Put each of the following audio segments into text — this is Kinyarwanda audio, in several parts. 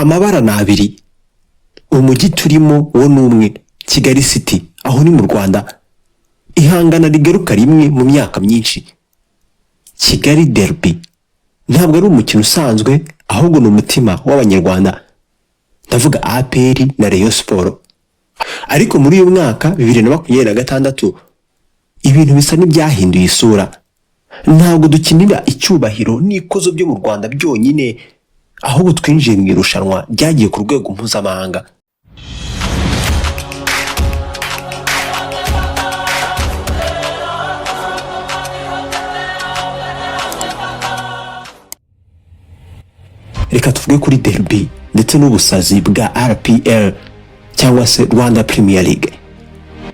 amabara ni abiri, umujyi turimo wo n'umwe, Kigali City aho ni mu Rwanda, ihangana rigaruka rimwe mu myaka myinshi. Kigali Derby ntabwo ari umukino usanzwe, ahubwo ni umutima w'abanyarwanda, ndavuga APR na Rayon Sport. Ariko muri uyu mwaka 2026 ibintu bisa n'ibyahinduye isura. Ntabwo dukinira icyubahiro n'ikozo byo mu Rwanda byonyine, ahubwo twinjiye mu irushanwa ryagiye ku rwego mpuzamahanga. Reka tuvuge kuri derby ndetse n'ubusazi bwa RPL cyangwa se Rwanda Premier League.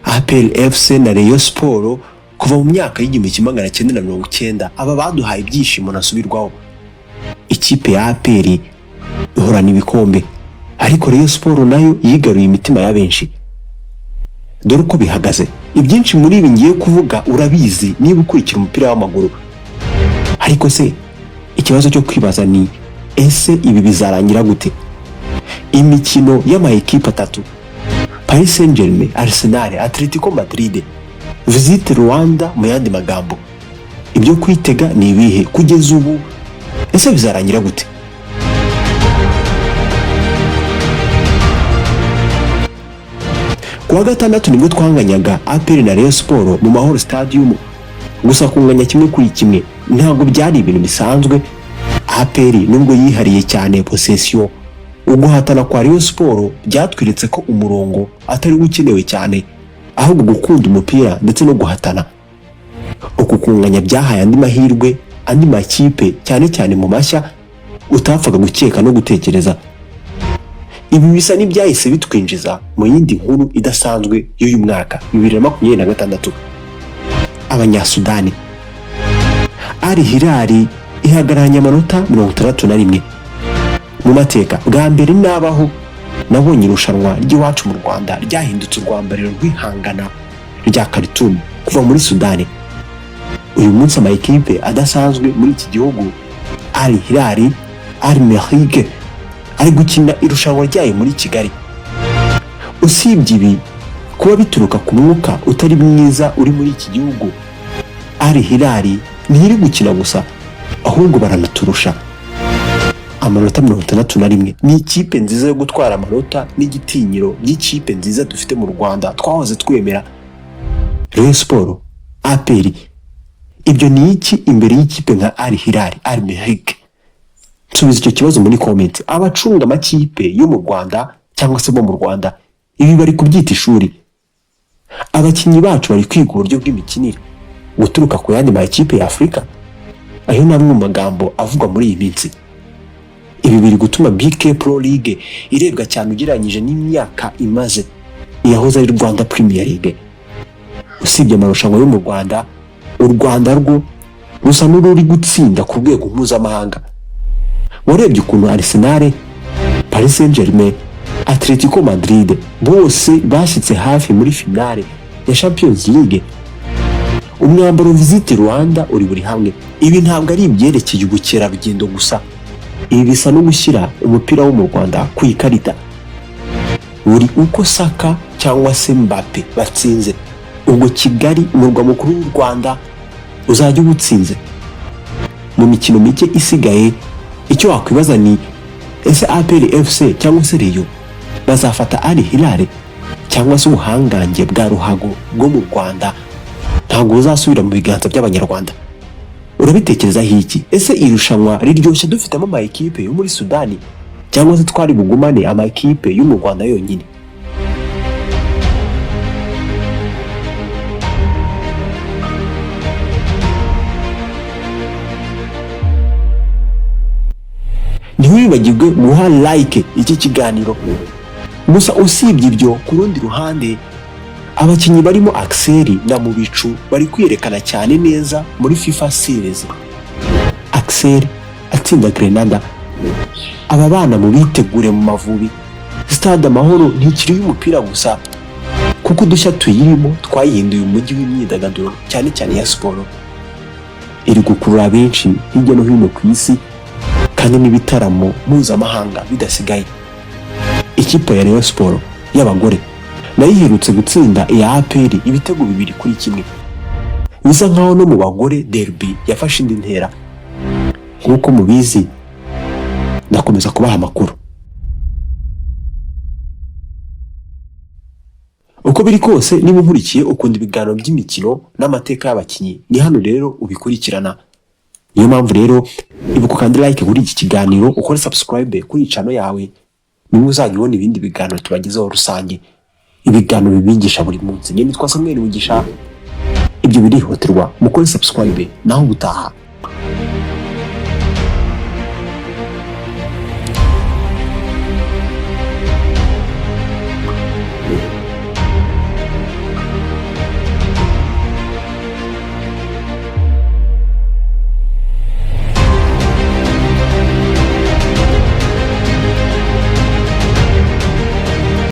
APR FC na Rayon Sport kuva mu myaka y'1990 aba baduhaye ibyishimo nasubirwaho. Ikipe ya APR ihorana ibikombe, ariko Rayon Sport nayo yigaruye imitima ya benshi. Dore uko bihagaze, ibyinshi muri ibi ngiye kuvuga urabizi niba ukurikira umupira w'amaguru. Ariko se ikibazo cyo kwibaza ni ese ibi bizarangira gute? Imikino y'amakipe atatu, Paris Saint-Germain, Arsenal, Atletico Madrid, Visit Rwanda mu yandi magambo. Ibyo kwitega ni ibihe kugeza ubu? Ese bizarangira gute? Kuwa gatandatu nibwo twanganyaga APR na Rayon Sport mu Mahoro Stadium. Gusa kunganya kimwe kuri kimwe ntabwo byari ibintu bisanzwe. APR nubwo yihariye cyane possession, uguhatana kwa Rayon Sport byatwiritse ko umurongo atari ukenewe cyane, ahubwo gukunda umupira ndetse no guhatana. Uku kunganya byahaye andi mahirwe andi makipe, cyane cyane mu mashya utapfaga gukeka no gutekereza. Ibi bisa n'ibyahise bitwinjiza mu yindi nkuru idasanzwe y'uyu mwaka 2026. Abanyasudani, Al Hilal ihagararanye amanota 61. Mu mateka bwa mbere nabaho nabonye irushanwa ry'iwacu mu Rwanda ryahindutse urwambariro rwihangana rya Khartoum kuva muri Sudani. Uyu munsi amakipe adasanzwe muri iki gihugu, Al Hilal, Al Merrikh, ari gukina irushanwa ryayo muri Kigali. Usibye ibi kuba bituruka ku mwuka utari mwiza uri muri iki gihugu, Al Hilal ntiri gukina gusa, ahubwo baranaturusha. Amanota 61 ni ikipe nziza yo gutwara amanota n'igitinyiro by'ikipe nziza dufite mu Rwanda twahoze twemera. Rayon Sport, APR, ibyo ni iki imbere y'ikipe nka Al Hilal, Al Merrikh? Subiza icyo kibazo muri comment. Abacunga amakipe yo mu Rwanda cyangwa se bo mu Rwanda, ibi bari kubyita ishuri. Abakinnyi bacu bari kwiga uburyo bw'imikinire guturuka ku yandi makipe ya Afrika. Ayo namwe mu magambo avugwa muri iyi minsi. Ibi biri gutuma BK Pro League irebwa cyane ugereranyije n'imyaka imaze yahoze ari Rwanda Premier League. Usibye amarushanwa yo mu Rwanda, u Rwanda rwo rusa n'ururi gutsinda ku rwego mpuzamahanga. Warebye ukuntu Arsenal, Paris Saint-Germain, Atletico Madrid bose bashyitse hafi muri finale ya Champions League. Umwambaro Visit Rwanda uri buri hamwe. Ibi ntabwo ari ibyerekeye ubukerarugendo gusa, ibi bisa no gushyira umupira wo mu Rwanda ku ikarita. Buri uko Saka cyangwa se Mbappe batsinze, ubwo Kigali umurwa mukuru w'u Rwanda uzajya ubutsinze. Mu mikino mike isigaye, icyo wakwibaza ni ese APR FC cyangwa se Rayon bazafata Al Hilal cyangwa se ubuhangange bwa ruhago bwo mu Rwanda ntabwo uzasubira mu biganza by'abanyarwanda? Urabitekerezaho iki? Ese irushanwa riryoshye dufitemo amakipe yo muri Sudani cyangwa se twari bugumane amakipe yo mu Rwanda yonyine? Ntiwibagirwe guha like iki kiganiro. Gusa usibye ibyo, ku rundi ruhande abakinnyi barimo Axel na Mubicu bari kwiyerekana cyane neza muri FIFA series. Axel atsinda Grenada. Aba bana mu bitegure mu Mavubi. Stade Amahoro ntikiri y'umupira gusa, kuko udushya tuyirimo twayihinduye umujyi w'imyidagaduro cyane cyane ya siporo. Iri gukurura benshi hirya no hino ku isi, kandi n'ibitaramo mpuzamahanga bidasigaye. Ikipe ya Rayon Sport y'abagore nayo iherutse gutsinda iya APR ibitego 2-1. Bisa nkaho no mu bagore derby yafashe indi ntera. Nk'uko mubizi ndakomeza kubaha amakuru. Uko biri kose niba nkurikiye ukunda ibiganiro by'imikino n'amateka y'abakinyi, ni hano rero ubikurikirana. Niyo mpamvu rero ibuka kandi like kuri iki kiganiro, ukore subscribe kuri channel yawe, niba uzagibona ibindi biganiro tubagezaho rusange, ibiganiro bibigisha buri munsi. Nitwa Ismael wigisha ibyo birihutirwa, mukore subscribe naho gutaha.